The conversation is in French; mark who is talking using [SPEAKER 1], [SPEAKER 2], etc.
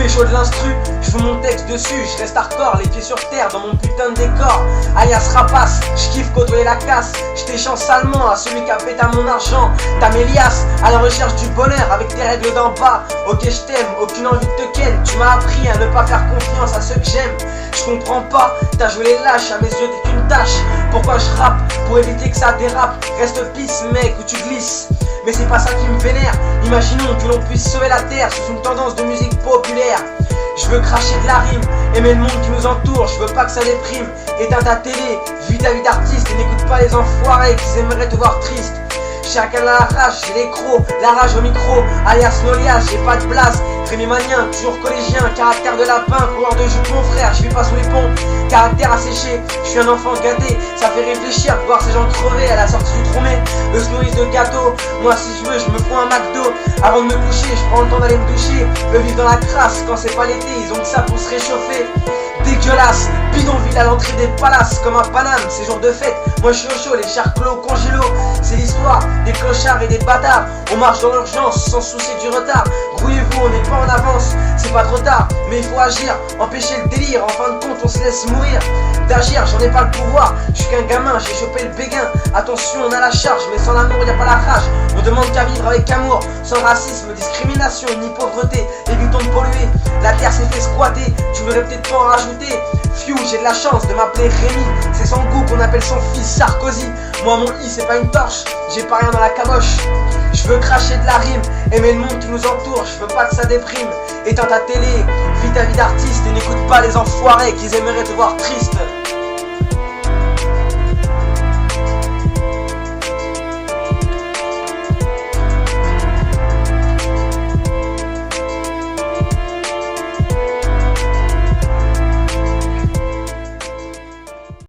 [SPEAKER 1] pécho de l'instru, je fous mon texte dessus, je reste hardcore, les pieds sur terre dans mon putain de décor. Alias rapace, je kiffe côtoyer la casse, je t'échange salement à celui qui a pété à mon argent. T'as mes liasses, à la recherche du bonheur avec tes règles d'en bas. Ok je t'aime, aucune envie de te ken, tu m'as appris à ne pas faire confiance à ceux que j'aime. Je comprends pas, t'as joué les lâches, à mes yeux t'es qu'une tâche. Pourquoi je rappe? Pour éviter que ça dérape. Reste pisse mec ou tu glisses. Mais c'est pas ça qui me vénère. Imaginons que l'on puisse sauver la terre sous une tendance de musique populaire. Je veux cracher de la rime, aimer le monde qui nous entoure, je veux pas que ça déprime. Éteins ta télé, vis ta vie d'artiste et n'écoute pas les enfoirés qui aimeraient te voir triste. Chacun a la rage, j'ai les crocs, la rage au micro, alias Nolias, j'ai pas de place. Rémi Manien, toujours collégien, caractère de lapin, coureur de jupe mon frère, je vis pas sous les ponts, caractère asséché, je suis un enfant gâté, ça fait réfléchir de voir ces gens crever à la sortie du tromé. Eux se nourrissent de gâteaux, moi si je veux je me fous un McDo. Avant de me coucher, je prends le temps d'aller me doucher. Eux vivent dans la crasse, quand c'est pas l'été, ils ont que ça pour se réchauffer. Dégueulasse, bidonville à l'entrée des palaces, comme un Paname, c'est jour de fête. Moi je suis au chaud, les chars clos, congélo. C'est l'histoire des clochards et des bâtards. On marche dans l'urgence, sans soucier du retard. Grouillez-vous, on n'est pas en avance, c'est pas trop tard. Mais il faut agir, empêcher le délire. En fin de compte, on se laisse mourir. D'agir, j'en ai pas le pouvoir. Je suis qu'un gamin, j'ai chopé le béguin. Attention, on a la charge, mais sans l'amour, y a pas la rage. On demande qu'à vivre avec amour, sans racisme, discrimination, ni pauvreté. Évitons de polluer, la terre s'est fait squatter. Tu voudrais peut-être pas en rajouter. Fiou, j'ai de la chance de m'appeler Rémi. C'est son goût qu'on appelle son fils Sarkozy. Moi mon i c'est pas une torche, j'ai pas rien dans la caboche. Je veux cracher de la rime, aimer le monde qui nous entoure, je veux pas que ça déprime. Éteins ta télé, vis ta vie d'artiste et n'écoute pas les enfoirés qui aimeraient te voir triste.